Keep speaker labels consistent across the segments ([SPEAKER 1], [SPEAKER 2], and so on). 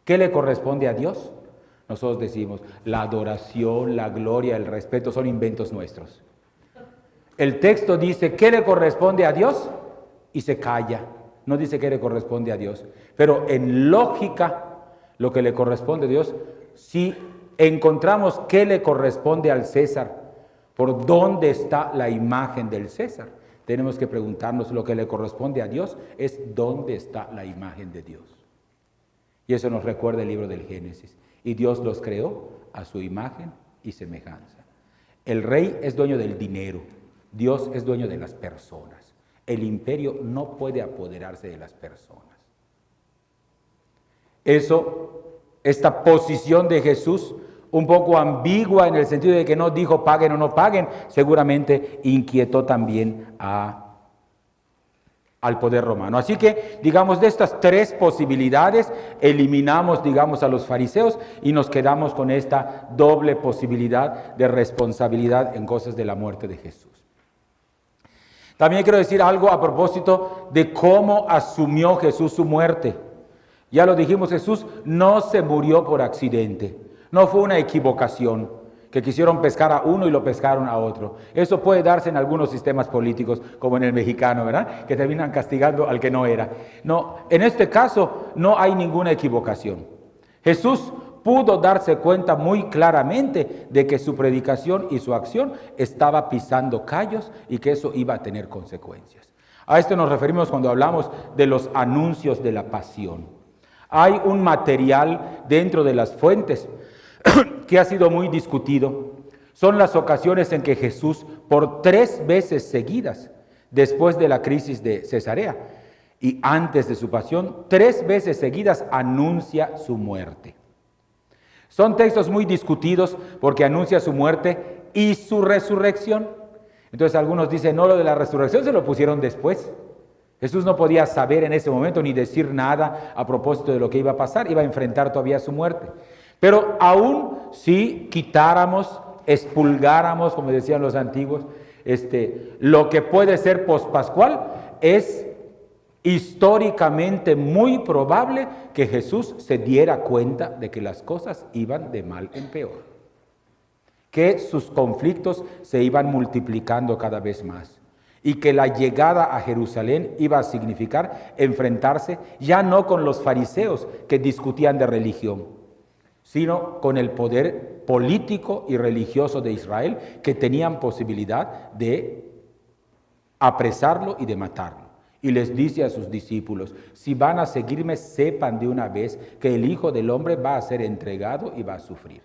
[SPEAKER 1] ¿Qué le corresponde a Dios? Nosotros decimos, la adoración, la gloria, el respeto son inventos nuestros. El texto dice, ¿qué le corresponde a Dios? Y se calla. No dice qué le corresponde a Dios. Pero en lógica, lo que le corresponde a Dios, si encontramos qué le corresponde al César, ¿por dónde está la imagen del César? Tenemos que preguntarnos, lo que le corresponde a Dios es dónde está la imagen de Dios. Y eso nos recuerda el libro del Génesis. Y Dios los creó a su imagen y semejanza. El rey es dueño del dinero, Dios es dueño de las personas. El imperio no puede apoderarse de las personas. Esta posición de Jesús, un poco ambigua en el sentido de que no dijo paguen o no paguen, seguramente inquietó también al poder romano. Así que, digamos, de estas tres posibilidades, eliminamos, digamos, a los fariseos y nos quedamos con esta doble posibilidad de responsabilidad en cosas de la muerte de Jesús. También quiero decir algo a propósito de cómo asumió Jesús su muerte. Ya lo dijimos, Jesús no se murió por accidente, no fue una equivocación, que quisieron pescar a uno y lo pescaron a otro. Eso puede darse en algunos sistemas políticos, como en el mexicano, ¿verdad? Que terminan castigando al que no era. No, en este caso no hay ninguna equivocación. Jesús pudo darse cuenta muy claramente de que su predicación y su acción estaba pisando callos y que eso iba a tener consecuencias. A esto nos referimos cuando hablamos de los anuncios de la pasión. Hay un material dentro de las fuentes que ha sido muy discutido. Son las ocasiones en que Jesús, por 3 veces seguidas, después de la crisis de Cesarea y antes de su pasión, 3 veces seguidas anuncia su muerte. Son textos muy discutidos porque anuncia su muerte y su resurrección. Entonces algunos dicen, no, lo de la resurrección se lo pusieron después. Jesús no podía saber en ese momento ni decir nada a propósito de lo que iba a pasar, iba a enfrentar todavía su muerte. Pero aún si quitáramos, expulgáramos, como decían los antiguos, lo que puede ser pospascual, es históricamente muy probable que Jesús se diera cuenta de que las cosas iban de mal en peor, que sus conflictos se iban multiplicando cada vez más y que la llegada a Jerusalén iba a significar enfrentarse ya no con los fariseos que discutían de religión, sino con el poder político y religioso de Israel, que tenían posibilidad de apresarlo y de matarlo. Y les dice a sus discípulos, si van a seguirme, sepan de una vez que el Hijo del Hombre va a ser entregado y va a sufrir.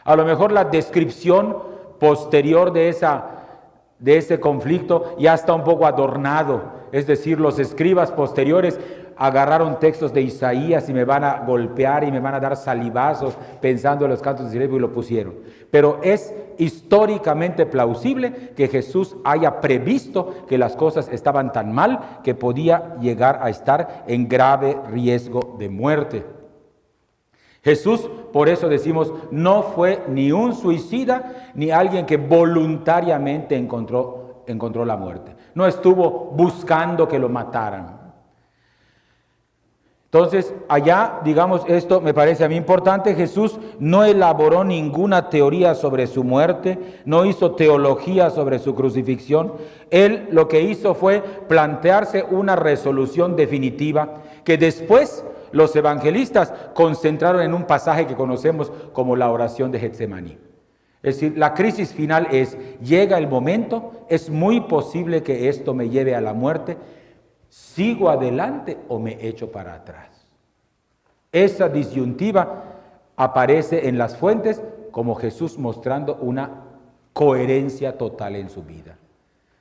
[SPEAKER 1] A lo mejor la descripción posterior de ese conflicto ya está un poco adornado, es decir, los escribas posteriores agarraron textos de Isaías y me van a golpear y me van a dar salivazos pensando en los cantos de siervo y lo pusieron. Pero es históricamente plausible que Jesús haya previsto que las cosas estaban tan mal que podía llegar a estar en grave riesgo de muerte. Jesús, por eso decimos, no fue ni un suicida ni alguien que voluntariamente encontró la muerte. No estuvo buscando que lo mataran. Entonces, allá, digamos, esto me parece a mí importante, Jesús no elaboró ninguna teoría sobre su muerte, no hizo teología sobre su crucifixión. Él lo que hizo fue plantearse una resolución definitiva que después los evangelistas concentraron en un pasaje que conocemos como la oración de Getsemaní. Es decir, la crisis final es, llega el momento, es muy posible que esto me lleve a la muerte, ¿sigo adelante o me echo para atrás? Esa disyuntiva aparece en las fuentes como Jesús mostrando una coherencia total en su vida.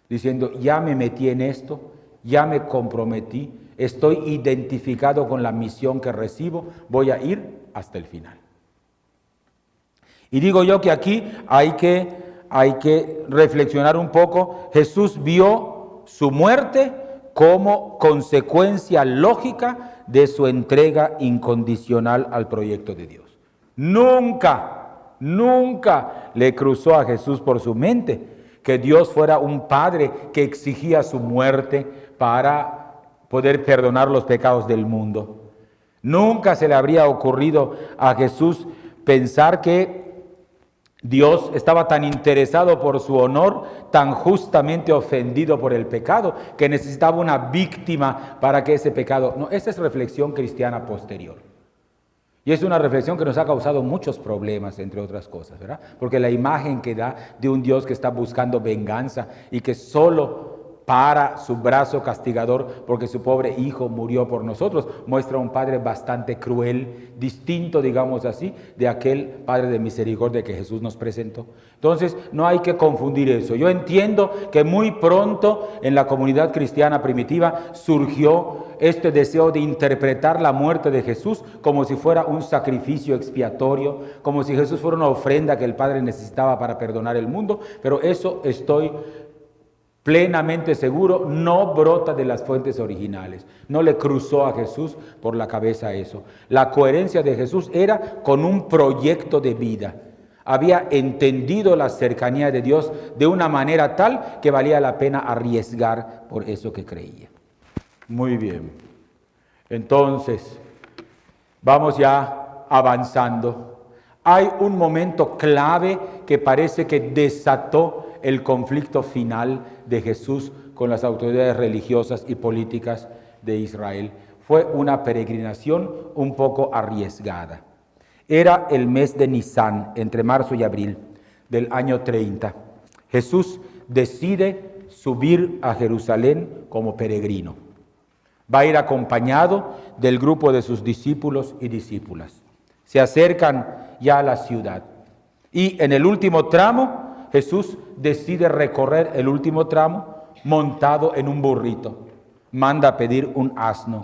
[SPEAKER 1] Diciendo, ya me metí en esto, ya me comprometí, estoy identificado con la misión que recibo, voy a ir hasta el final. Y digo yo que aquí hay que reflexionar un poco. Jesús vio su muerte como consecuencia lógica de su entrega incondicional al proyecto de Dios. Nunca le cruzó a Jesús por su mente que Dios fuera un padre que exigía su muerte para poder perdonar los pecados del mundo. Nunca se le habría ocurrido a Jesús pensar que Dios estaba tan interesado por su honor, tan justamente ofendido por el pecado, que necesitaba una víctima para que ese pecado... No, esa es reflexión cristiana posterior. Y es una reflexión que nos ha causado muchos problemas, entre otras cosas, ¿verdad? Porque la imagen que da de un Dios que está buscando venganza y que solo para su brazo castigador porque su pobre hijo murió por nosotros, muestra un Padre bastante cruel, distinto, digamos así, de aquel Padre de misericordia que Jesús nos presentó. Entonces, no hay que confundir eso. Yo entiendo que muy pronto en la comunidad cristiana primitiva surgió este deseo de interpretar la muerte de Jesús como si fuera un sacrificio expiatorio, como si Jesús fuera una ofrenda que el Padre necesitaba para perdonar el mundo, pero eso estoy plenamente seguro, no brota de las fuentes originales. No le cruzó a Jesús por la cabeza eso. La coherencia de Jesús era con un proyecto de vida. Había entendido la cercanía de Dios de una manera tal que valía la pena arriesgar por eso que creía. Muy bien. Entonces, vamos ya avanzando. Hay un momento clave que parece que desató el conflicto final de Jesús con las autoridades religiosas y políticas de Israel. Fue una peregrinación un poco arriesgada. Era el mes de Nisán, entre marzo y abril del año 30. Jesús decide subir a Jerusalén como peregrino. Va a ir acompañado del grupo de sus discípulos y discípulas. Se acercan ya a la ciudad. Y en el último tramo, Jesús decide recorrer el último tramo montado en un burrito. Manda a pedir un asno,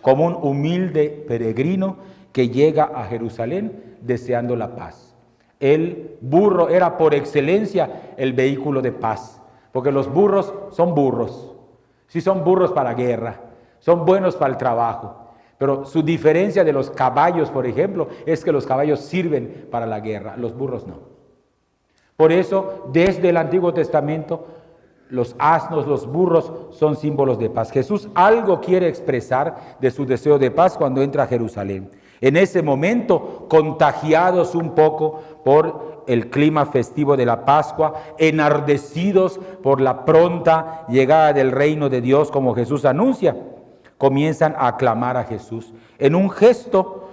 [SPEAKER 1] como un humilde peregrino que llega a Jerusalén deseando la paz. El burro era por excelencia el vehículo de paz, porque los burros son burros. Sí, son burros para la guerra, son buenos para el trabajo. Pero su diferencia de los caballos, por ejemplo, es que los caballos sirven para la guerra, los burros no. Por eso, desde el Antiguo Testamento, los asnos, los burros son símbolos de paz. Jesús algo quiere expresar de su deseo de paz cuando entra a Jerusalén. En ese momento, contagiados un poco por el clima festivo de la Pascua, enardecidos por la pronta llegada del reino de Dios como Jesús anuncia, comienzan a aclamar a Jesús en un gesto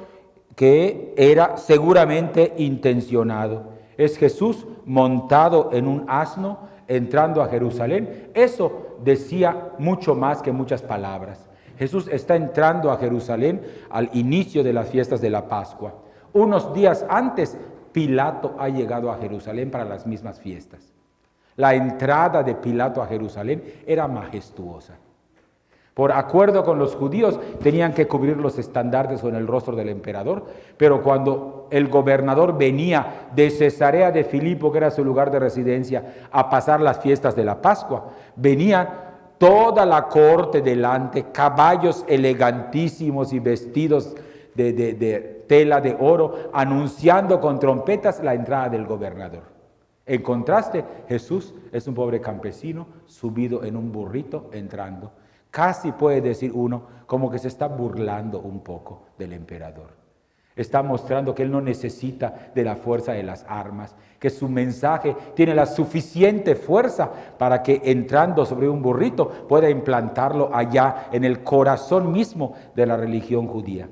[SPEAKER 1] que era seguramente intencionado. Es Jesús montado en un asno entrando a Jerusalén. Eso decía mucho más que muchas palabras. Jesús está entrando a Jerusalén al inicio de las fiestas de la Pascua. Unos días antes, Pilato ha llegado a Jerusalén para las mismas fiestas. La entrada de Pilato a Jerusalén era majestuosa. Por acuerdo con los judíos, tenían que cubrir los estandartes con el rostro del emperador, pero cuando el gobernador venía de Cesarea de Filipo, que era su lugar de residencia, a pasar las fiestas de la Pascua, venía toda la corte delante, caballos elegantísimos y vestidos de tela de oro, anunciando con trompetas la entrada del gobernador. En contraste, Jesús es un pobre campesino subido en un burrito entrando. Casi puede decir uno como que se está burlando un poco del emperador. Está mostrando que él no necesita de la fuerza de las armas, que su mensaje tiene la suficiente fuerza para que entrando sobre un burrito pueda implantarlo allá en el corazón mismo de la religión judía.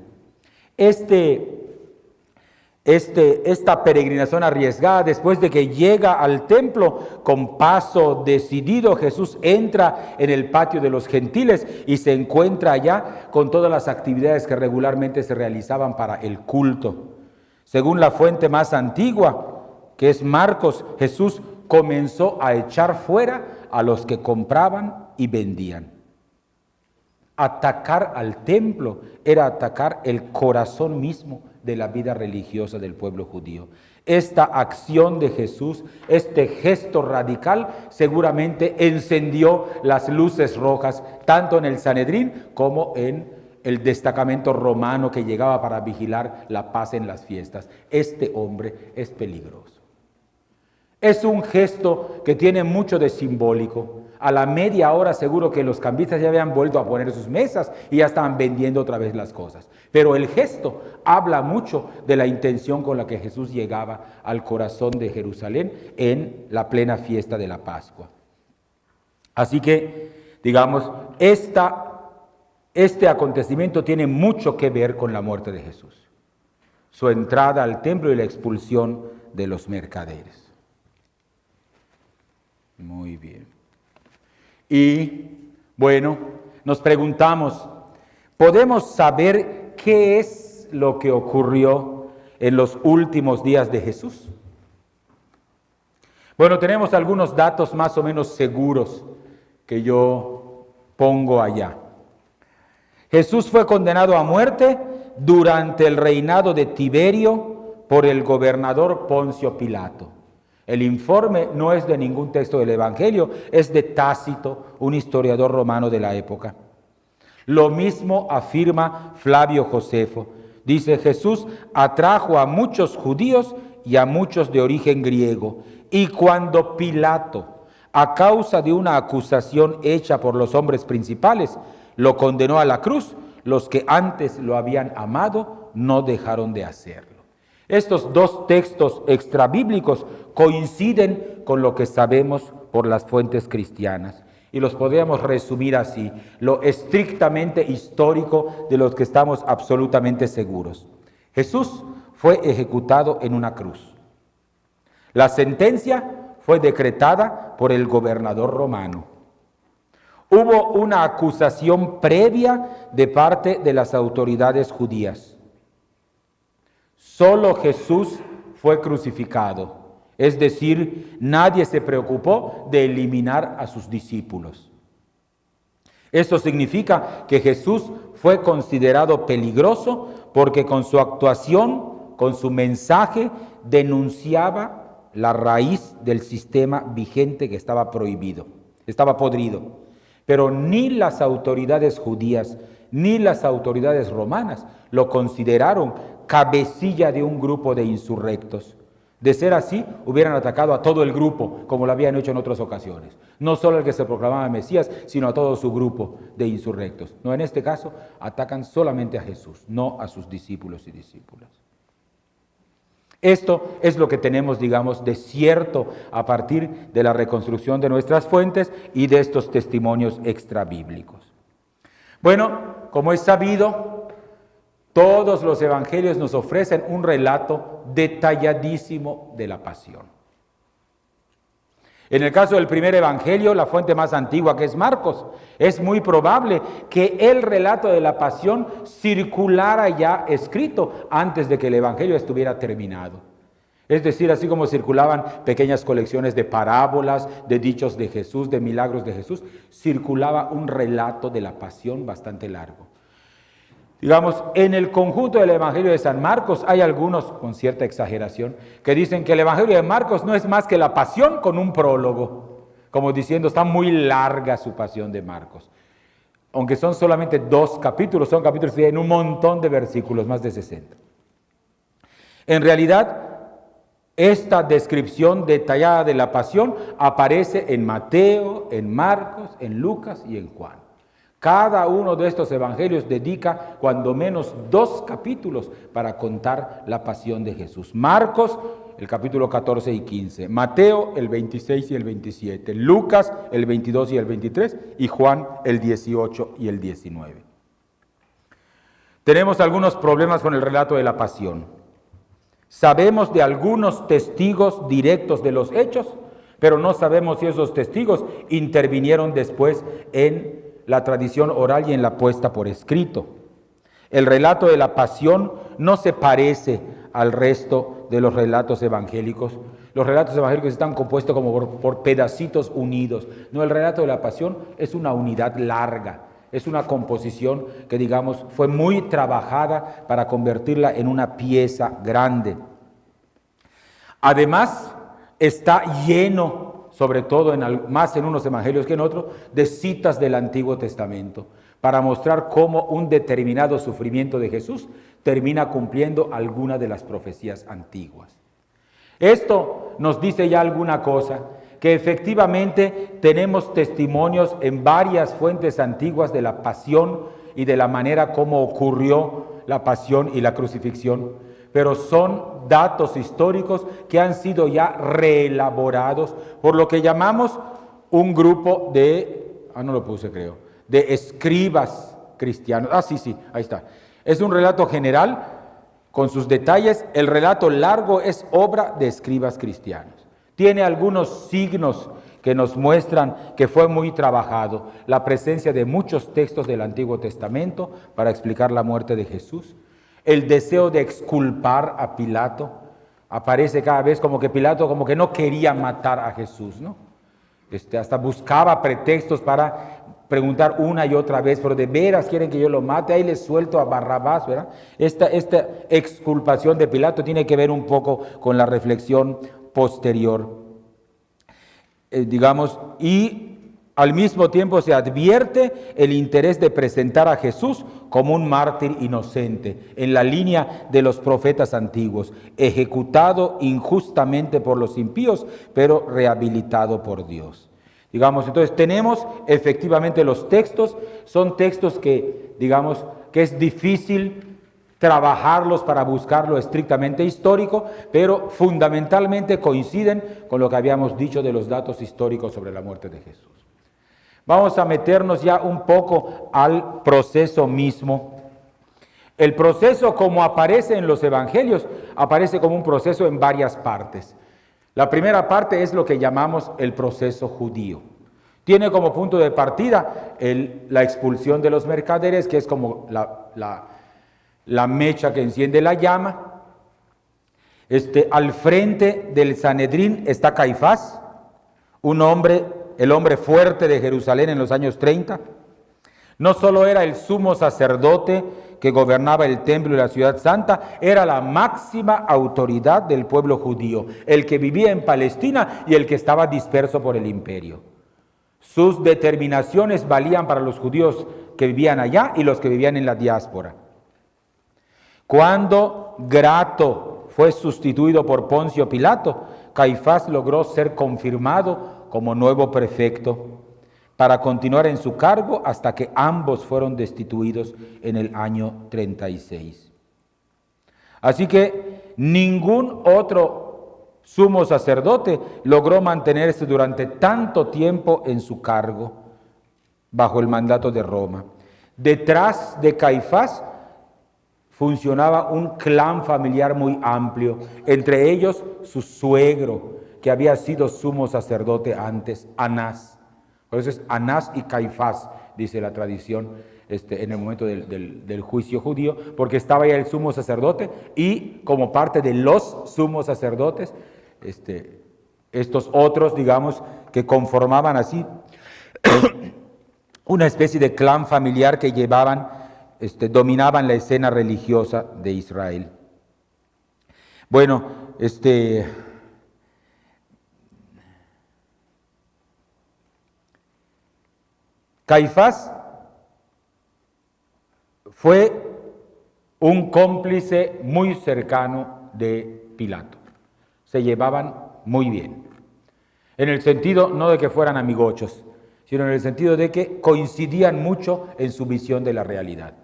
[SPEAKER 1] Esta peregrinación arriesgada, después de que llega al templo con paso decidido, Jesús entra en el patio de los gentiles y se encuentra allá con todas las actividades que regularmente se realizaban para el culto. Según la fuente más antigua, que es Marcos, Jesús comenzó a echar fuera a los que compraban y vendían. Atacar al templo era atacar el corazón mismo de la vida religiosa del pueblo judío. Esta acción de Jesús, este gesto radical, seguramente encendió las luces rojas, tanto en el Sanedrín como en el destacamento romano que llegaba para vigilar la paz en las fiestas. Este hombre es peligroso. Es un gesto que tiene mucho de simbólico. A la media hora seguro que los cambistas ya habían vuelto a poner sus mesas y ya estaban vendiendo otra vez las cosas. Pero el gesto habla mucho de la intención con la que Jesús llegaba al corazón de Jerusalén en la plena fiesta de la Pascua. Así que, digamos, este acontecimiento tiene mucho que ver con la muerte de Jesús. Su entrada al templo y la expulsión de los mercaderes. Muy bien. Y bueno, nos preguntamos, ¿podemos saber qué es lo que ocurrió en los últimos días de Jesús? Bueno, tenemos algunos datos más o menos seguros que yo pongo allá. Jesús fue condenado a muerte durante el reinado de Tiberio por el gobernador Poncio Pilato. El informe no es de ningún texto del Evangelio, es de Tácito, un historiador romano de la época. Lo mismo afirma Flavio Josefo. Dice, Jesús atrajo a muchos judíos y a muchos de origen griego. Y cuando Pilato, a causa de una acusación hecha por los hombres principales, lo condenó a la cruz, los que antes lo habían amado no dejaron de hacerlo. Estos dos textos extrabíblicos coinciden con lo que sabemos por las fuentes cristianas y los podríamos resumir así, lo estrictamente histórico de los que estamos absolutamente seguros. Jesús fue ejecutado en una cruz. La sentencia fue decretada por el gobernador romano. Hubo una acusación previa de parte de las autoridades judías. Solo Jesús fue crucificado, es decir, nadie se preocupó de eliminar a sus discípulos. Esto significa que Jesús fue considerado peligroso porque con su actuación, con su mensaje, denunciaba la raíz del sistema vigente que estaba prohibido, estaba podrido. Pero ni las autoridades judías ni las autoridades romanas lo consideraron cabecilla de un grupo de insurrectos. De ser así, hubieran atacado a todo el grupo, como lo habían hecho en otras ocasiones. No solo al que se proclamaba Mesías, sino a todo su grupo de insurrectos. No, en este caso, atacan solamente a Jesús, no a sus discípulos y discípulas. Esto es lo que tenemos, digamos, de cierto a partir de la reconstrucción de nuestras fuentes y de estos testimonios extrabíblicos. Bueno, como es sabido, todos los evangelios nos ofrecen un relato detalladísimo de la pasión. En el caso del primer evangelio, la fuente más antigua, que es Marcos, es muy probable que el relato de la pasión circulara ya escrito antes de que el evangelio estuviera terminado. Es decir, así como circulaban pequeñas colecciones de parábolas, de dichos de Jesús, de milagros de Jesús, circulaba un relato de la pasión bastante largo. Digamos, en el conjunto del Evangelio de San Marcos hay algunos, con cierta exageración, que dicen que el Evangelio de Marcos no es más que la pasión con un prólogo, como diciendo, está muy larga su pasión de Marcos. Aunque son solamente 2 capítulos, son capítulos que tienen un montón de versículos, más de 60. En realidad, esta descripción detallada de la pasión aparece en Mateo, en Marcos, en Lucas y en Juan. Cada uno de estos evangelios dedica cuando menos 2 capítulos para contar la pasión de Jesús. Marcos, el capítulo 14 y 15. Mateo, el 26 y el 27. Lucas, el 22 y el 23. Y Juan, el 18 y el 19. Tenemos algunos problemas con el relato de la pasión. Sabemos de algunos testigos directos de los hechos, pero no sabemos si esos testigos intervinieron después en la tradición oral y en la puesta por escrito. El relato de la pasión no se parece al resto de los relatos evangélicos. Los relatos evangélicos están compuestos como por pedacitos unidos. No, el relato de la pasión es una unidad larga. Es una composición que, digamos, fue muy trabajada para convertirla en una pieza grande. Además, está lleno, sobre todo más en unos evangelios que en otros, de citas del Antiguo Testamento, para mostrar cómo un determinado sufrimiento de Jesús termina cumpliendo alguna de las profecías antiguas. Esto nos dice ya alguna cosa, que efectivamente tenemos testimonios en varias fuentes antiguas de la pasión y de la manera como ocurrió la pasión y la crucifixión, pero son datos históricos que han sido ya reelaborados por lo que llamamos un grupo de, no lo puse creo, de escribas cristianos. Sí, ahí está. Es un relato general con sus detalles. El relato largo es obra de escribas cristianos. Tiene algunos signos que nos muestran que fue muy trabajado. La presencia de muchos textos del Antiguo Testamento para explicar la muerte de Jesús. El deseo de exculpar a Pilato. Aparece cada vez como que Pilato como que no quería matar a Jesús, ¿no? Hasta buscaba pretextos para preguntar una y otra vez, pero de veras quieren que yo lo mate, ahí les suelto a Barrabás, ¿verdad? Esta exculpación de Pilato tiene que ver un poco con la reflexión posterior, y al mismo tiempo se advierte el interés de presentar a Jesús como un mártir inocente, en la línea de los profetas antiguos, ejecutado injustamente por los impíos, pero rehabilitado por Dios. Entonces tenemos efectivamente los textos, son textos que, que es difícil trabajarlos para buscar lo estrictamente histórico, pero fundamentalmente coinciden con lo que habíamos dicho de los datos históricos sobre la muerte de Jesús. Vamos a meternos ya un poco al proceso mismo. El proceso, como aparece en los evangelios, aparece como un proceso en varias partes. La primera parte es lo que llamamos el proceso judío. Tiene como punto de partida la expulsión de los mercaderes, que es como la mecha que enciende la llama. Al frente del Sanedrín está Caifás, el hombre fuerte de Jerusalén en los años 30. No solo era el sumo sacerdote que gobernaba el templo y la ciudad santa, era la máxima autoridad del pueblo judío, el que vivía en Palestina y el que estaba disperso por el imperio. Sus determinaciones valían para los judíos que vivían allá y los que vivían en la diáspora. Cuando Grato fue sustituido por Poncio Pilato, Caifás logró ser confirmado como nuevo prefecto para continuar en su cargo hasta que ambos fueron destituidos en el año 36. Así que ningún otro sumo sacerdote logró mantenerse durante tanto tiempo en su cargo bajo el mandato de Roma. Detrás de Caifás funcionaba un clan familiar muy amplio, entre ellos su suegro, que había sido sumo sacerdote antes, Anás. Por eso es Anás y Caifás, dice la tradición, en el momento del juicio judío, porque estaba ya el sumo sacerdote y como parte de los sumos sacerdotes, estos otros, que conformaban así una especie de clan familiar que dominaban la escena religiosa de Israel. Bueno, Caifás fue un cómplice muy cercano de Pilato. Se llevaban muy bien. En el sentido no de que fueran amigochos, sino en el sentido de que coincidían mucho en su visión de la realidad.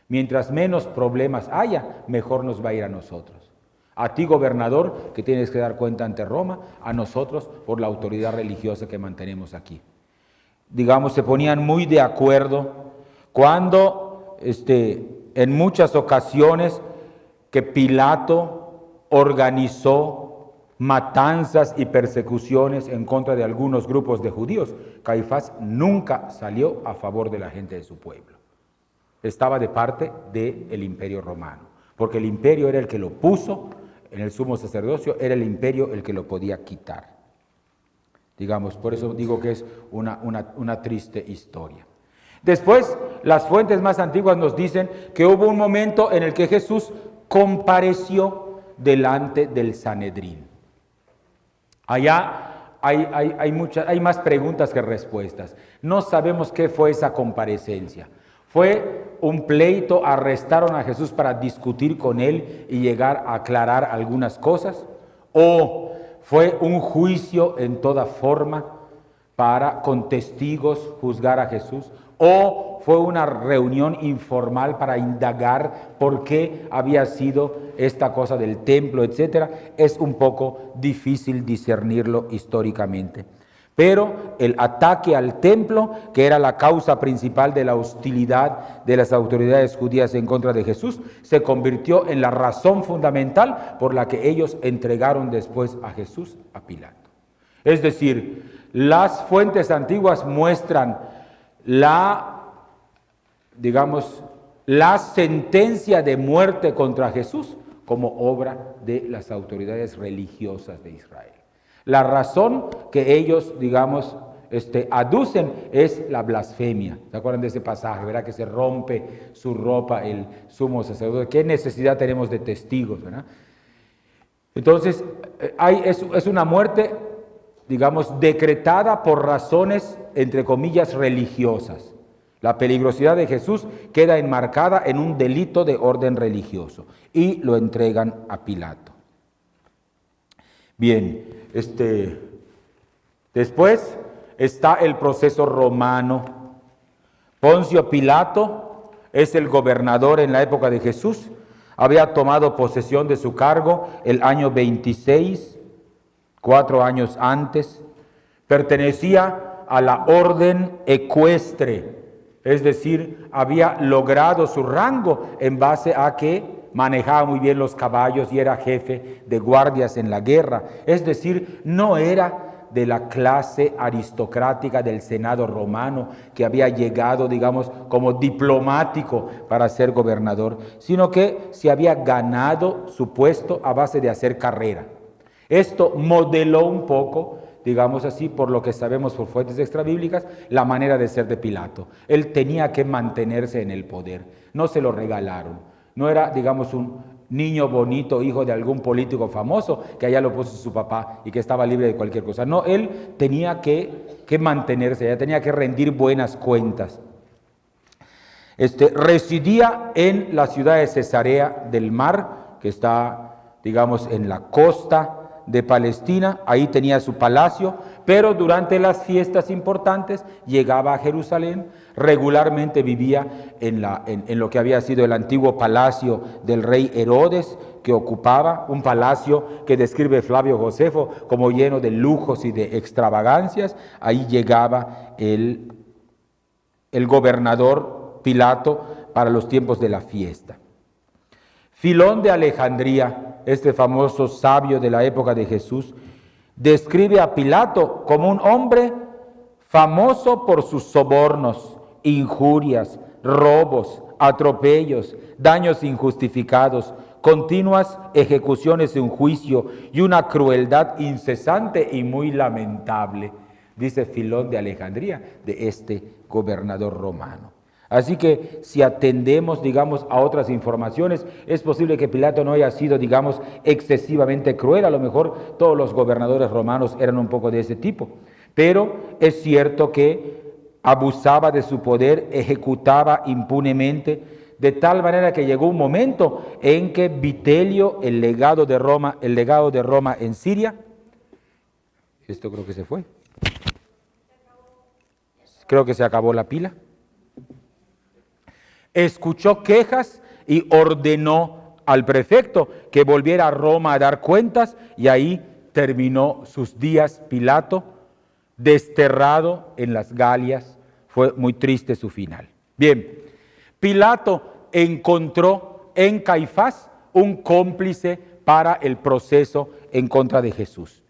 [SPEAKER 1] Mientras menos problemas haya, mejor nos va a ir a nosotros. A ti, gobernador, que tienes que dar cuenta ante Roma, a nosotros por la autoridad religiosa que mantenemos aquí. Se ponían muy de acuerdo cuando en muchas ocasiones que Pilato organizó matanzas y persecuciones en contra de algunos grupos de judíos, Caifás nunca salió a favor de la gente de su pueblo. Estaba de parte del imperio romano, porque el imperio era el que lo puso en el sumo sacerdocio, era el imperio el que lo podía quitar. Por eso digo que es una triste historia. Después, las fuentes más antiguas nos dicen que hubo un momento en el que Jesús compareció delante del Sanedrín. Allá hay más preguntas que respuestas. No sabemos qué fue esa comparecencia. ¿Fue un pleito? ¿Arrestaron a Jesús para discutir con él y llegar a aclarar algunas cosas? ¿O ¿Fue un juicio en toda forma para con testigos juzgar a Jesús? ¿O fue una reunión informal para indagar por qué había sido esta cosa del templo, etcétera? Es un poco difícil discernirlo históricamente. Pero el ataque al templo, que era la causa principal de la hostilidad de las autoridades judías en contra de Jesús, se convirtió en la razón fundamental por la que ellos entregaron después a Jesús a Pilato. Es decir, las fuentes antiguas muestran la sentencia de muerte contra Jesús como obra de las autoridades religiosas de Israel. La razón que ellos, aducen es la blasfemia. ¿Se acuerdan de ese pasaje, verdad? Que se rompe su ropa el sumo sacerdote. ¿Qué necesidad tenemos de testigos, verdad? Entonces, es una muerte, decretada por razones, entre comillas, religiosas. La peligrosidad de Jesús queda enmarcada en un delito de orden religioso y lo entregan a Pilato. Bien, después está el proceso romano. Poncio Pilato es el gobernador en la época de Jesús. Había tomado posesión de su cargo el año 26, 4 años antes. Pertenecía a la orden ecuestre, es decir, había logrado su rango en base a que manejaba muy bien los caballos y era jefe de guardias en la guerra. Es decir, no era de la clase aristocrática del Senado romano que había llegado, como diplomático para ser gobernador, sino que se había ganado su puesto a base de hacer carrera. Esto modeló un poco, por lo que sabemos por fuentes extrabíblicas, la manera de ser de Pilato. Él tenía que mantenerse en el poder, no se lo regalaron. No era, un niño bonito, hijo de algún político famoso, que allá lo puso su papá y que estaba libre de cualquier cosa. No, él tenía que mantenerse, ya tenía que rendir buenas cuentas. Residía en la ciudad de Cesarea del Mar, que está, en la costa de Palestina. Ahí tenía su palacio, pero durante las fiestas importantes llegaba a Jerusalén. Regularmente vivía en lo que había sido el antiguo palacio del rey Herodes, que ocupaba un palacio que describe Flavio Josefo como lleno de lujos y de extravagancias. Ahí llegaba el gobernador Pilato para los tiempos de la fiesta. Filón de Alejandría, este famoso sabio de la época de Jesús, describe a Pilato como un hombre famoso por sus sobornos, injurias, robos, atropellos, daños injustificados, continuas ejecuciones en juicio y una crueldad incesante y muy lamentable, dice Filón de Alejandría, de este gobernador romano. Así que si atendemos, a otras informaciones, es posible que Pilato no haya sido, excesivamente cruel. A lo mejor todos los gobernadores romanos eran un poco de ese tipo. Pero es cierto que abusaba de su poder, ejecutaba impunemente, de tal manera que llegó un momento en que Vitelio, el legado de Roma en Siria, esto creo que se fue. Creo que se acabó la pila. Escuchó quejas y ordenó al prefecto que volviera a Roma a dar cuentas, y ahí terminó sus días Pilato, desterrado en las Galias. Fue muy triste su final. Bien, Pilato encontró en Caifás un cómplice para el proceso en contra de Jesús.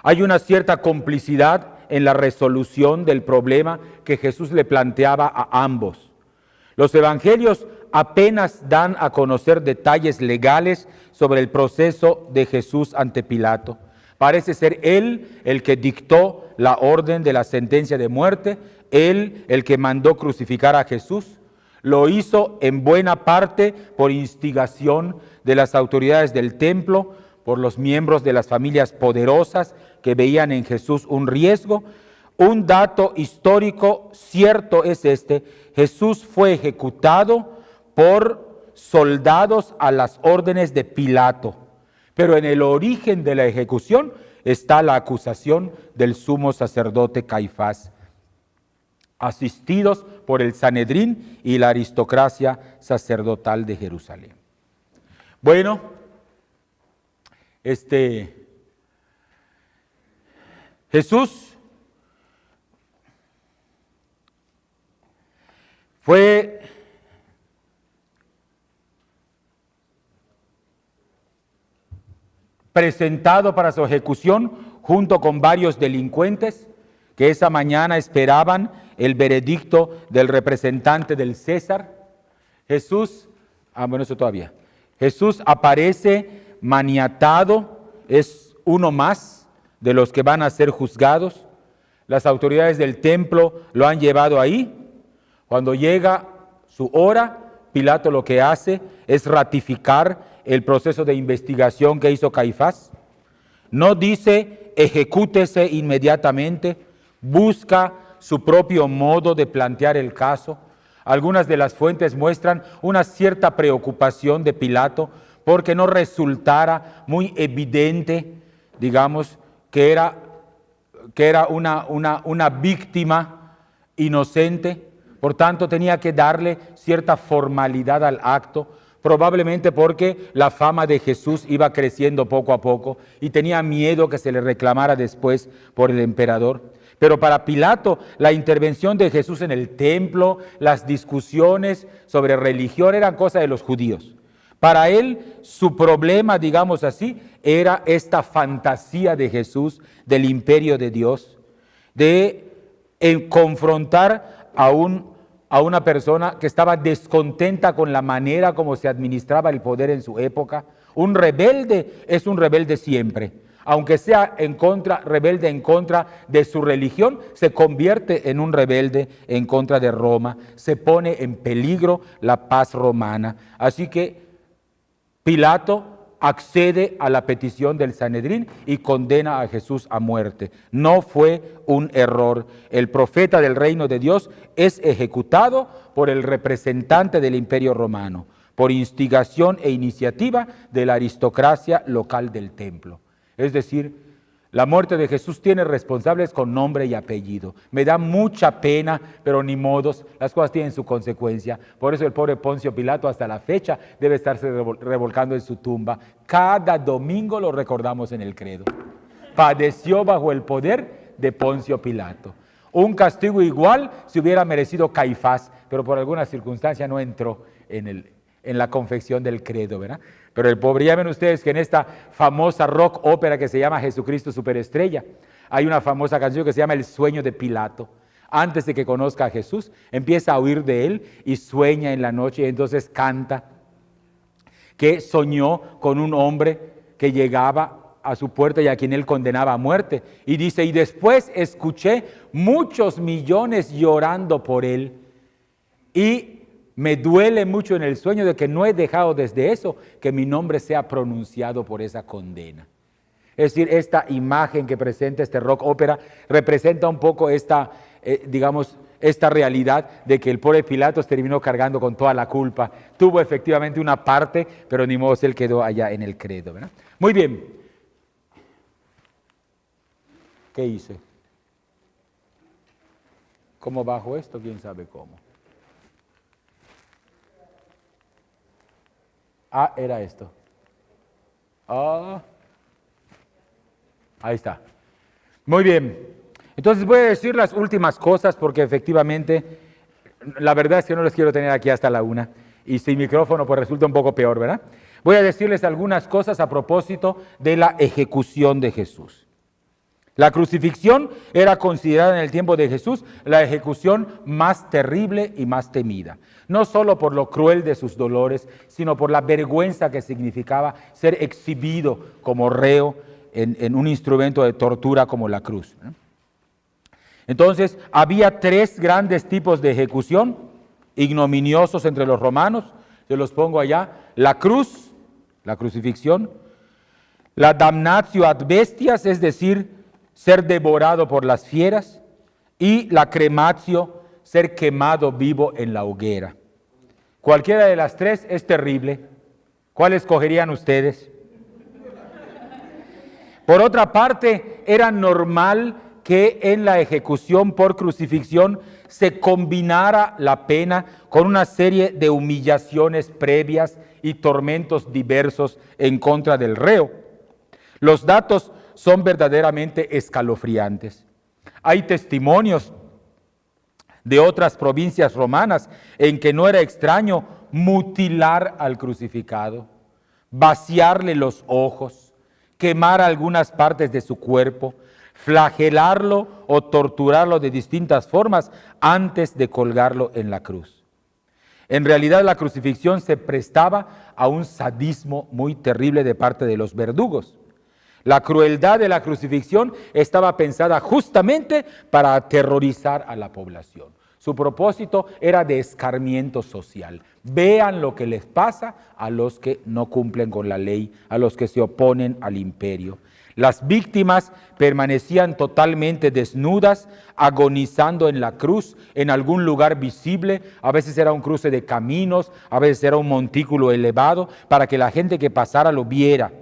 [SPEAKER 1] Hay una cierta complicidad en la resolución del problema que Jesús le planteaba a ambos. Los evangelios apenas dan a conocer detalles legales sobre el proceso de Jesús ante Pilato. Parece ser él el que dictó la orden de la sentencia de muerte, él el que mandó crucificar a Jesús. Lo hizo en buena parte por instigación de las autoridades del templo, por los miembros de las familias poderosas que veían en Jesús un riesgo. Un dato histórico cierto es este: Jesús fue ejecutado por soldados a las órdenes de Pilato. Pero en el origen de la ejecución está la acusación del sumo sacerdote Caifás, asistidos por el Sanedrín y la aristocracia sacerdotal de Jerusalén. Bueno, Jesús fue presentado para su ejecución junto con varios delincuentes que esa mañana esperaban el veredicto del representante del César. Jesús aparece maniatado, es uno más de los que van a ser juzgados. Las autoridades del templo lo han llevado ahí. Cuando llega su hora, Pilato lo que hace es ratificar el proceso de investigación que hizo Caifás. No dice ejecútese inmediatamente, busca su propio modo de plantear el caso. Algunas de las fuentes muestran una cierta preocupación de Pilato porque no resultara muy evidente, digamos, que era una víctima inocente. Por tanto, tenía que darle cierta formalidad al acto, probablemente porque la fama de Jesús iba creciendo poco a poco y tenía miedo que se le reclamara después por el emperador. Pero para Pilato, la intervención de Jesús en el templo, las discusiones sobre religión eran cosa de los judíos. Para él, su problema, digamos así, era esta fantasía de Jesús, del imperio de Dios, de confrontar a una persona que estaba descontenta con la manera como se administraba el poder en su época. Un rebelde es un rebelde siempre. Aunque sea rebelde en contra de su religión, se convierte en un rebelde en contra de Roma. Se pone en peligro la paz romana. Así que Pilato accede a la petición del Sanedrín y condena a Jesús a muerte. No fue un error. El profeta del reino de Dios es ejecutado por el representante del imperio romano, por instigación e iniciativa de la aristocracia local del templo. Es decir, la muerte de Jesús tiene responsables con nombre y apellido. Me da mucha pena, pero ni modos, las cosas tienen su consecuencia. Por eso el pobre Poncio Pilato hasta la fecha debe estarse revolcando en su tumba. Cada domingo lo recordamos en el credo. Padeció bajo el poder de Poncio Pilato. Un castigo igual se hubiera merecido Caifás, pero por alguna circunstancia no entró en la confección del credo, ¿verdad? Pero el pobre, ya ven ustedes que en esta famosa rock ópera que se llama Jesucristo Superestrella, hay una famosa canción que se llama El sueño de Pilato. Antes de que conozca a Jesús, empieza a oír de él y sueña en la noche, y entonces canta que soñó con un hombre que llegaba a su puerta y a quien él condenaba a muerte. Y dice, y después escuché muchos millones llorando por él, y me duele mucho en el sueño de que no he dejado desde eso que mi nombre sea pronunciado por esa condena. Es decir, esta imagen que presenta este rock ópera representa un poco esta realidad de que el pobre Pilatos terminó cargando con toda la culpa. Tuvo efectivamente una parte, pero ni modo, él quedó allá en el credo, ¿verdad? Muy bien. ¿Qué hice? ¿Cómo bajo esto? ¿Quién sabe cómo? Ah, era esto. Ahí está. Muy bien. Entonces voy a decir las últimas cosas porque efectivamente la verdad es que no les quiero tener aquí hasta la 1 y sin micrófono pues resulta un poco peor, ¿verdad? Voy a decirles algunas cosas a propósito de la ejecución de Jesús. La crucifixión era considerada en el tiempo de Jesús la ejecución más terrible y más temida. No solo por lo cruel de sus dolores, sino por la vergüenza que significaba ser exhibido como reo en un instrumento de tortura como la cruz. Entonces, había 3 grandes tipos de ejecución ignominiosos entre los romanos. Se los pongo allá. La cruz, la crucifixión. La damnatio ad bestias, es decir, ser devorado por las fieras, y la crematio, ser quemado vivo en la hoguera. Cualquiera de las 3 es terrible. ¿Cuál escogerían ustedes? Por otra parte, era normal que en la ejecución por crucifixión se combinara la pena con una serie de humillaciones previas y tormentos diversos en contra del reo. Los datos son verdaderamente escalofriantes. Hay testimonios de otras provincias romanas en que no era extraño mutilar al crucificado, vaciarle los ojos, quemar algunas partes de su cuerpo, flagelarlo o torturarlo de distintas formas antes de colgarlo en la cruz. En realidad la crucifixión se prestaba a un sadismo muy terrible de parte de los verdugos. La crueldad de la crucifixión estaba pensada justamente para aterrorizar a la población. Su propósito era de escarmiento social. Vean lo que les pasa a los que no cumplen con la ley, a los que se oponen al imperio. Las víctimas permanecían totalmente desnudas, agonizando en la cruz, en algún lugar visible. A veces era un cruce de caminos, a veces era un montículo elevado, para que la gente que pasara lo viera.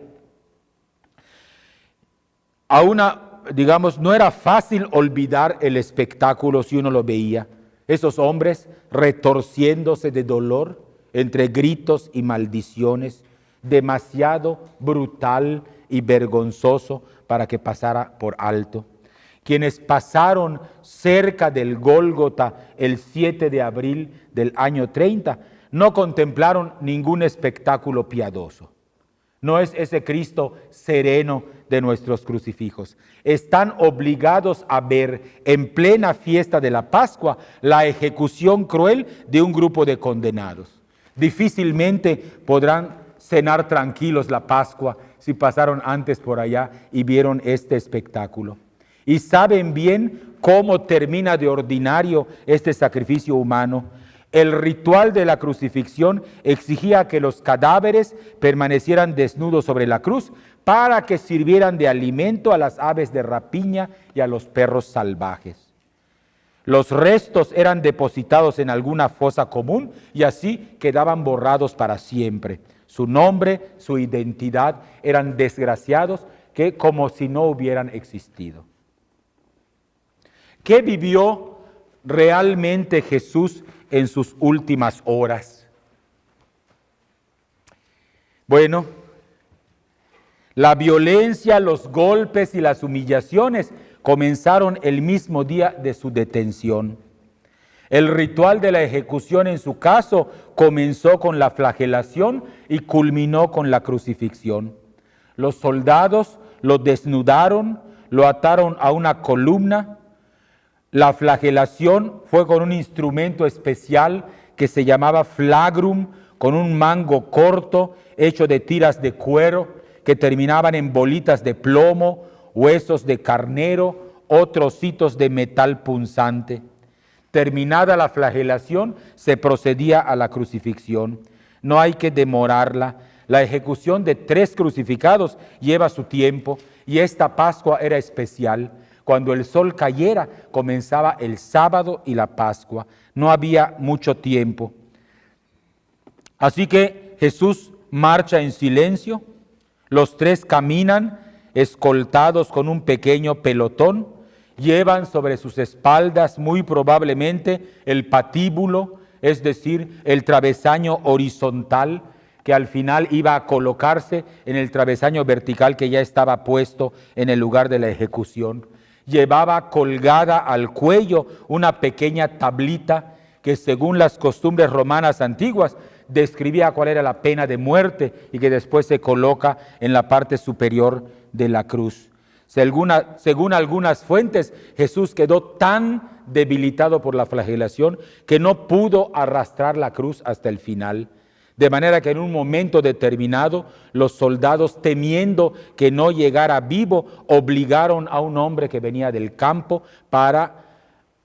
[SPEAKER 1] No era fácil olvidar el espectáculo si uno lo veía. Esos hombres retorciéndose de dolor entre gritos y maldiciones, demasiado brutal y vergonzoso para que pasara por alto. Quienes pasaron cerca del Gólgota el 7 de abril del año 30 no contemplaron ningún espectáculo piadoso. No es ese Cristo sereno de nuestros crucifijos. Están obligados a ver en plena fiesta de la Pascua la ejecución cruel de un grupo de condenados. Difícilmente podrán cenar tranquilos la Pascua si pasaron antes por allá y vieron este espectáculo. Y saben bien cómo termina de ordinario este sacrificio humano. El ritual de la crucifixión exigía que los cadáveres permanecieran desnudos sobre la cruz para que sirvieran de alimento a las aves de rapiña y a los perros salvajes. Los restos eran depositados en alguna fosa común y así quedaban borrados para siempre. Su nombre, su identidad eran desgraciados que como si no hubieran existido. ¿Qué vivió realmente Jesús en sus últimas horas? Bueno, la violencia, los golpes y las humillaciones comenzaron el mismo día de su detención. El ritual de la ejecución en su caso comenzó con la flagelación y culminó con la crucifixión. Los soldados lo desnudaron, lo ataron a una columna. La flagelación fue con un instrumento especial que se llamaba flagrum, con un mango corto hecho de tiras de cuero que terminaban en bolitas de plomo, huesos de carnero o trocitos de metal punzante. Terminada la flagelación, se procedía a la crucifixión. No hay que demorarla. La ejecución de 3 crucificados lleva su tiempo y esta Pascua era especial. Cuando el sol cayera, comenzaba el sábado y la Pascua. No había mucho tiempo. Así que Jesús marcha en silencio. Los 3 caminan escoltados con un pequeño pelotón. Llevan sobre sus espaldas muy probablemente el patíbulo, es decir, el travesaño horizontal que al final iba a colocarse en el travesaño vertical que ya estaba puesto en el lugar de la ejecución. Llevaba colgada al cuello una pequeña tablita que según las costumbres romanas antiguas describía cuál era la pena de muerte y que después se coloca en la parte superior de la cruz. Según algunas fuentes, Jesús quedó tan debilitado por la flagelación que no pudo arrastrar la cruz hasta el final. De manera que en un momento determinado, los soldados, temiendo que no llegara vivo, obligaron a un hombre que venía del campo para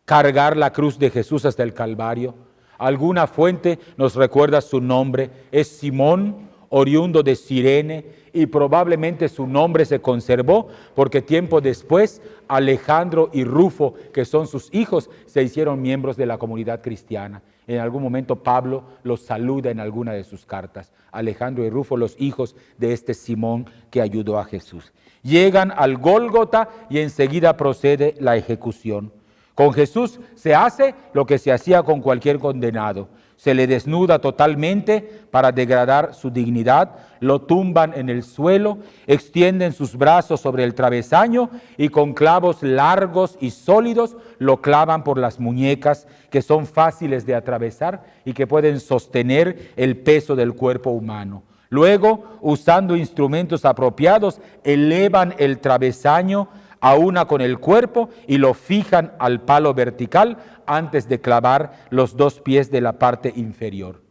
[SPEAKER 1] cargar la cruz de Jesús hasta el Calvario. Alguna fuente nos recuerda su nombre, es Simón, oriundo de Cirene, y probablemente su nombre se conservó porque tiempo después Alejandro y Rufo, que son sus hijos, se hicieron miembros de la comunidad cristiana. En algún momento Pablo los saluda en alguna de sus cartas. Alejandro y Rufo, los hijos de este Simón que ayudó a Jesús. Llegan al Gólgota y enseguida procede la ejecución. Con Jesús se hace lo que se hacía con cualquier condenado. Se le desnuda totalmente para degradar su dignidad, lo tumban en el suelo, extienden sus brazos sobre el travesaño y con clavos largos y sólidos lo clavan por las muñecas, que son fáciles de atravesar y que pueden sostener el peso del cuerpo humano. Luego, usando instrumentos apropiados, elevan el travesaño a una con el cuerpo y lo fijan al palo vertical antes de clavar los 2 pies de la parte inferior.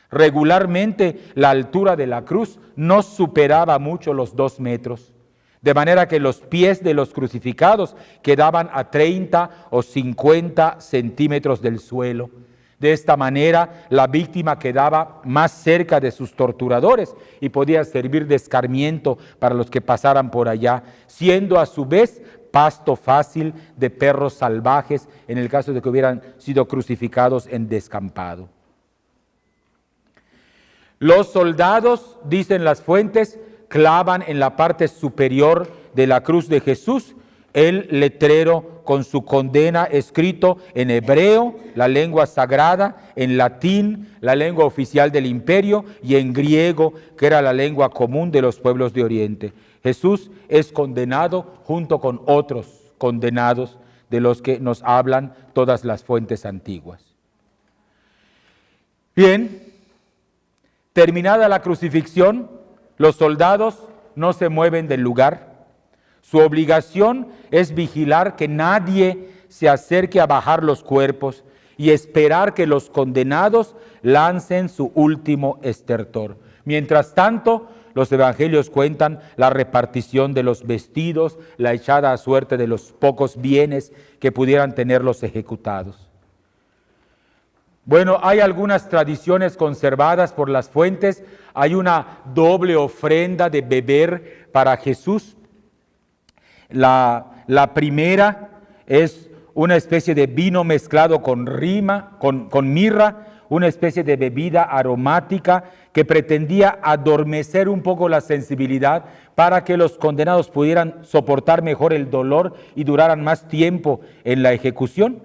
[SPEAKER 1] Regularmente la altura de la cruz no superaba mucho los 2 metros, de manera que los pies de los crucificados quedaban a 30 o 50 centímetros del suelo. De esta manera, la víctima quedaba más cerca de sus torturadores y podía servir de escarmiento para los que pasaran por allá, siendo a su vez pasto fácil de perros salvajes en el caso de que hubieran sido crucificados en descampado. Los soldados, dicen las fuentes, clavan en la parte superior de la cruz de Jesús el letrero con su condena escrito en hebreo, la lengua sagrada, en latín, la lengua oficial del imperio, y en griego, que era la lengua común de los pueblos de Oriente. Jesús es condenado junto con otros condenados de los que nos hablan todas las fuentes antiguas. Bien, terminada la crucifixión, los soldados no se mueven del lugar. Su obligación es vigilar que nadie se acerque a bajar los cuerpos y esperar que los condenados lancen su último estertor. Mientras tanto, los evangelios cuentan la repartición de los vestidos, la echada a suerte de los pocos bienes que pudieran tener los ejecutados. Bueno, hay algunas tradiciones conservadas por las fuentes. Hay una doble ofrenda de beber para Jesús. La primera es una especie de vino mezclado con mirra, una especie de bebida aromática que pretendía adormecer un poco la sensibilidad para que los condenados pudieran soportar mejor el dolor y duraran más tiempo en la ejecución.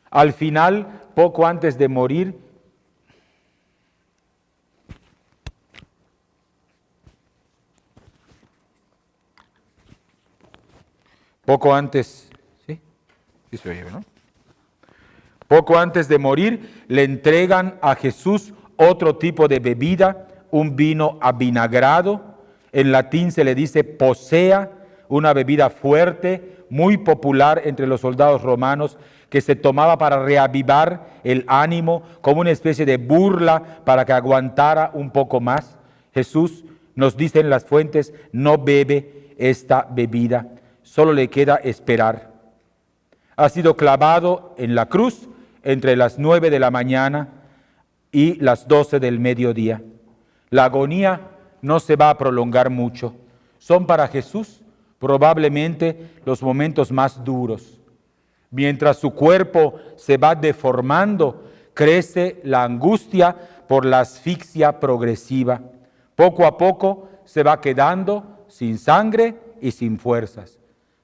[SPEAKER 1] Al final, poco antes de morir, Poco antes de morir, le entregan a Jesús otro tipo de bebida, un vino avinagrado. En latín se le dice posea, una bebida fuerte, muy popular entre los soldados romanos, que se tomaba para reavivar el ánimo, como una especie de burla para que aguantara un poco más. Jesús, nos dicen las fuentes, no bebe esta bebida. Solo le queda esperar. Ha sido clavado en la cruz entre las 9 de la mañana y las 12 del mediodía. La agonía no se va a prolongar mucho. Son para Jesús probablemente los momentos más duros. Mientras su cuerpo se va deformando, crece la angustia por la asfixia progresiva. Poco a poco se va quedando sin sangre y sin fuerzas.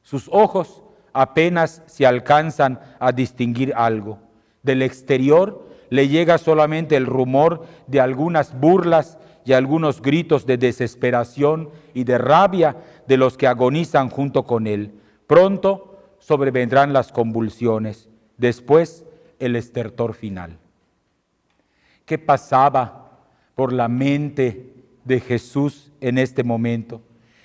[SPEAKER 1] Sus ojos apenas se alcanzan a distinguir algo. Del exterior le llega solamente el rumor de algunas burlas y algunos gritos de desesperación y de rabia de los que agonizan junto con él. Pronto sobrevendrán las convulsiones, después el estertor final. ¿Qué pasaba por la mente de Jesús en este momento?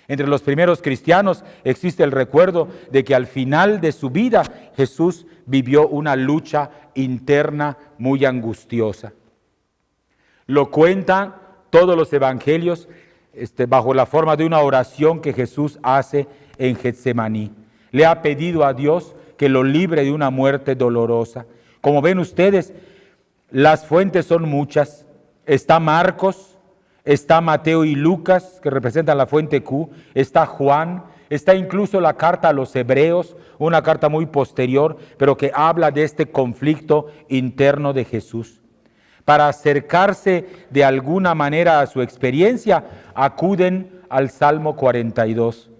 [SPEAKER 1] Entre los primeros cristianos existe el recuerdo de que al final de su vida Jesús vivió una lucha interna muy angustiosa. Lo cuentan todos los evangelios bajo la forma de una oración que Jesús hace en Getsemaní. Le ha pedido a Dios que lo libre de una muerte dolorosa. Como ven ustedes, las fuentes son muchas. Está Marcos, Está Mateo y Lucas, que representan la fuente Q. Está Juan. Está incluso la carta a los Hebreos, una carta muy posterior, pero que habla de este conflicto interno de Jesús. Para acercarse de alguna manera a su experiencia, acuden al Salmo 42.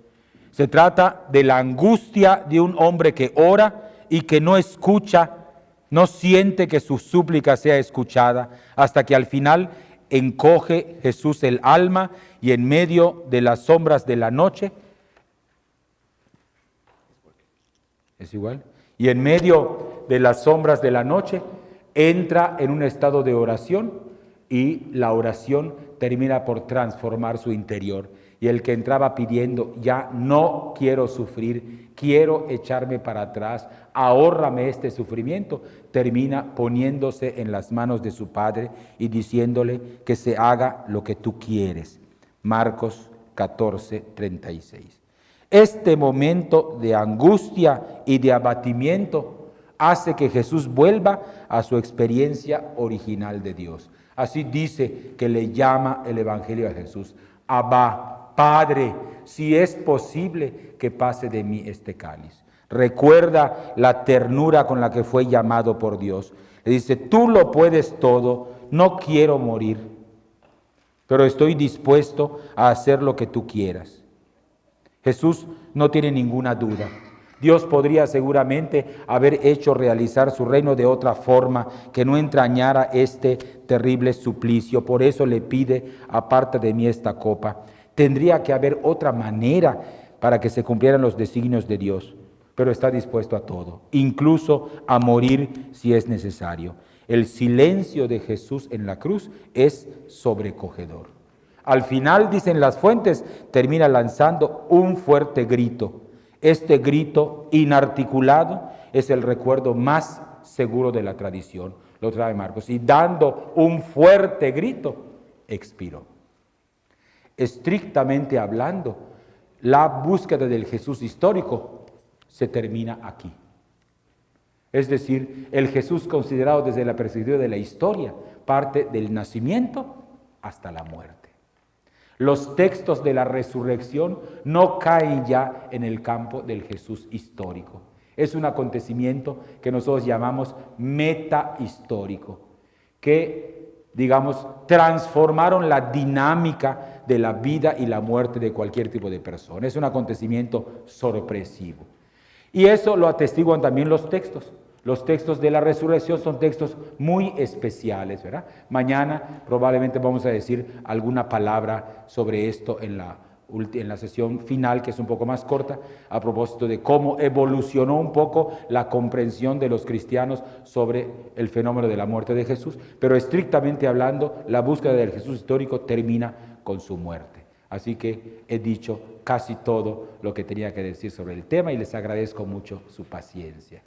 [SPEAKER 1] Se trata de la angustia de un hombre que ora y que no escucha, no siente que su súplica sea escuchada, hasta que al final encoge Jesús el alma y en medio de las sombras de la noche, ¿es igual? Y en medio de las sombras de la noche entra en un estado de oración y la oración termina por transformar su interior. Y el que entraba pidiendo, ya no quiero sufrir, quiero echarme para atrás, ahórrame este sufrimiento, termina poniéndose en las manos de su Padre y diciéndole que se haga lo que tú quieres. Marcos 14:36. Este momento de angustia y de abatimiento hace que Jesús vuelva a su experiencia original de Dios. Así dice que le llama el Evangelio a Jesús: Abba, Padre, si es posible que pase de mí este cáliz. Recuerda la ternura con la que fue llamado por Dios. Le dice: tú lo puedes todo, no quiero morir, pero estoy dispuesto a hacer lo que tú quieras. Jesús no tiene ninguna duda. Dios podría seguramente haber hecho realizar su reino de otra forma que no entrañara este terrible suplicio. Por eso le pide: aparta de mí esta copa. Tendría que haber otra manera para que se cumplieran los designios de Dios, pero está dispuesto a todo, incluso a morir si es necesario. El silencio de Jesús en la cruz es sobrecogedor. Al final, dicen las fuentes, termina lanzando un fuerte grito. Este grito inarticulado es el recuerdo más seguro de la tradición. Lo trae Marcos. Y dando un fuerte grito, expiró. Estrictamente hablando, la búsqueda del Jesús histórico se termina aquí. Es decir, el Jesús considerado desde la perspectiva de la historia parte del nacimiento hasta la muerte. Los textos de la resurrección no caen ya en el campo del Jesús histórico. Es un acontecimiento que nosotros llamamos metahistórico, que, digamos, transformaron la dinámica de la vida y la muerte de cualquier tipo de persona. Es un acontecimiento sorpresivo. Y eso lo atestiguan también los textos. Los textos de la resurrección son textos muy especiales, ¿verdad? Mañana probablemente vamos a decir alguna palabra sobre esto en la sesión final, que es un poco más corta, a propósito de cómo evolucionó un poco la comprensión de los cristianos sobre el fenómeno de la muerte de Jesús, pero estrictamente hablando, la búsqueda del Jesús histórico termina con su muerte. Así que he dicho casi todo lo que tenía que decir sobre el tema y les agradezco mucho su paciencia.